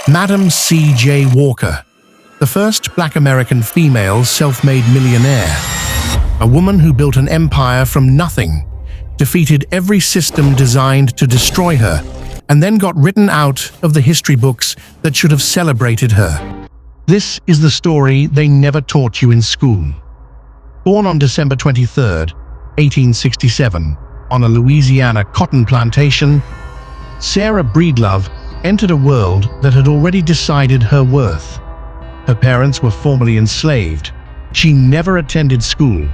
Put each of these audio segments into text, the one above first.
Madam C.J. Walker, the first Black American female self-made millionaire. A woman who built an empire from nothing, defeated every system designed to destroy her, and then got written out of the history books that should have celebrated her. This is the story they never taught you in school. Born on December 23, 1867, on a Louisiana cotton plantation, Sarah Breedlove entered a world that had already decided her worth. Her parents were formerly enslaved. She never attended school.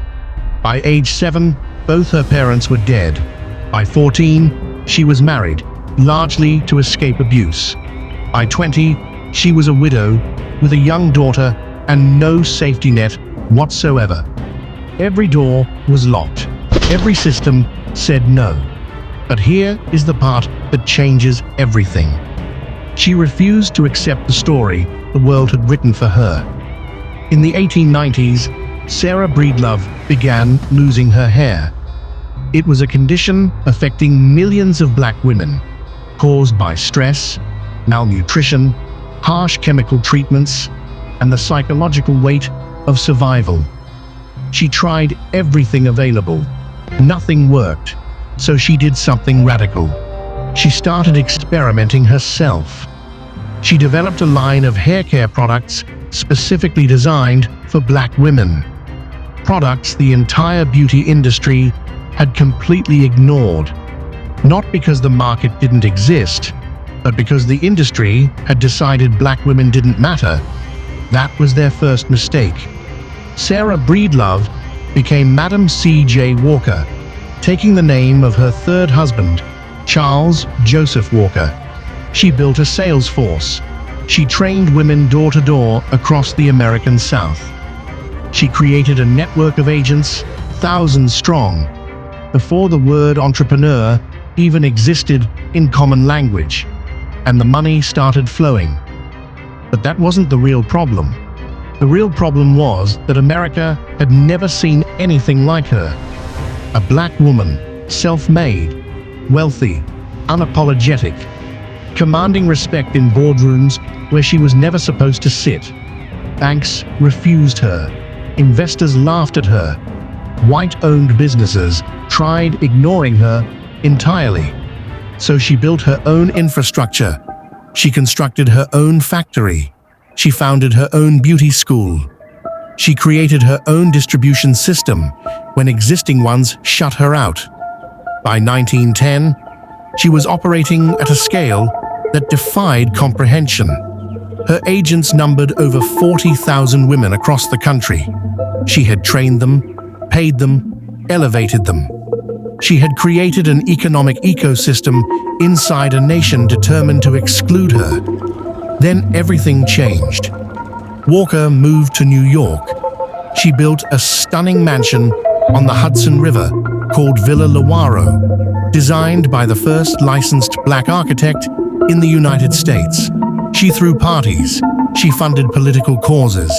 By age 7, both her parents were dead. By 14, she was married, largely to escape abuse. By 20, she was a widow with a young daughter and no safety net whatsoever. Every door was locked. Every system said no. But here is the part that changes everything. She refused to accept the story the world had written for her. In the 1890s, Sarah Breedlove began losing her hair. It was a condition affecting millions of black women, caused by stress, malnutrition, harsh chemical treatments, and the psychological weight of survival. She tried everything available. Nothing worked, so she did something radical. She started experimenting herself. She developed a line of hair care products specifically designed for black women. Products the entire beauty industry had completely ignored. Not because the market didn't exist, but because the industry had decided black women didn't matter. That was their first mistake. Sarah Breedlove became Madam C.J. Walker, taking the name of her third husband, Charles Joseph Walker. She built a sales force. She trained women door to door across the American South. She created a network of agents, thousands strong, before the word entrepreneur even existed in common language, and the money started flowing. But that wasn't the real problem. The real problem was that America had never seen anything like her. A black woman, self-made, wealthy, unapologetic, commanding respect in boardrooms where she was never supposed to sit. Banks refused her. Investors laughed at her. White-owned businesses tried ignoring her entirely. So she built her own infrastructure. She constructed her own factory. She founded her own beauty school. She created her own distribution system when existing ones shut her out. By 1910, she was operating at a scale that defied comprehension. Her agents numbered over 40,000 women across the country. She had trained them, paid them, elevated them. She had created an economic ecosystem inside a nation determined to exclude her. Then everything changed. Walker moved to New York. She built a stunning mansion on the Hudson River called Villa Lewaro, designed by the first licensed black architect in the United States. She threw parties. She funded political causes.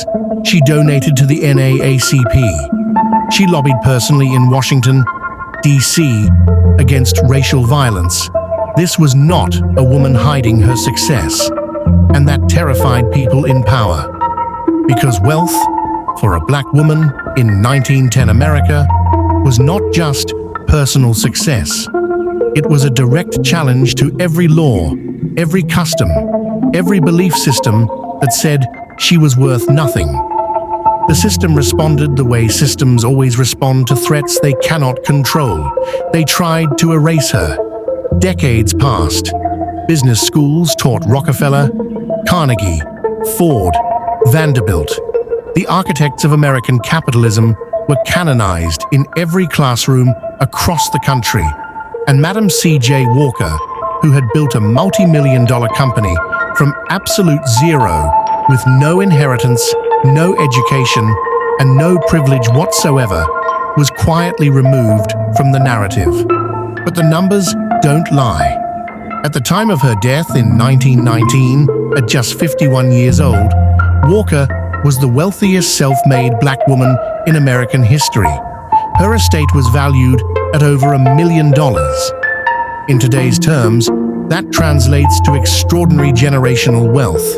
She donated to the NAACP. She lobbied personally in Washington, D.C. against racial violence. This was not a woman hiding her success, and that terrified people in power. Because wealth, for a black woman in 1910 America, was not just personal success. It was a direct challenge to every law, every custom, every belief system that said she was worth nothing. The system responded the way systems always respond to threats they cannot control. They tried to erase her. Decades passed. Business schools taught Rockefeller, Carnegie, Ford, Vanderbilt. The architects of American capitalism were canonized in every classroom across the country. And Madam C.J. Walker, who had built a multi-million-dollar company from absolute zero, with no inheritance, no education, and no privilege whatsoever, was quietly removed from the narrative. But the numbers don't lie. At the time of her death in 1919, at just 51 years old, Walker was the wealthiest self-made black woman in American history. Her estate was valued at over $1 million. In today's terms, That translates to extraordinary generational wealth.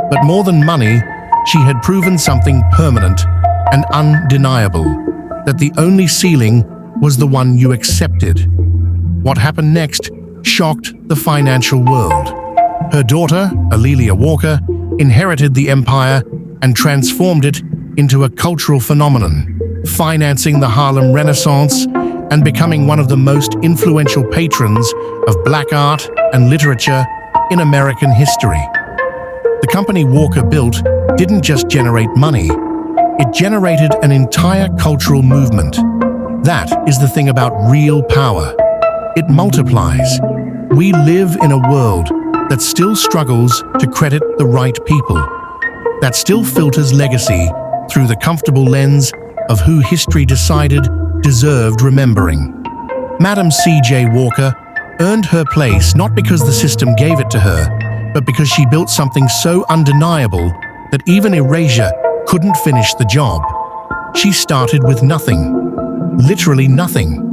But more than money, she had proven something permanent and undeniable, that the only ceiling was the one you accepted. What happened next shocked the financial world. Her daughter, Alelia Walker, inherited the empire and transformed it into a cultural phenomenon, financing the Harlem Renaissance and becoming one of the most influential patrons of black art and literature in American history. The company Walker built didn't just generate money, it generated an entire cultural movement. That is the thing about real power. It multiplies. We live in a world that still struggles to credit the right people, that still filters legacy through the comfortable lens of who history decided deserved remembering. Madam C.J. Walker earned her place not because the system gave it to her, but because she built something so undeniable that even erasure couldn't finish the job. She started with nothing, literally nothing.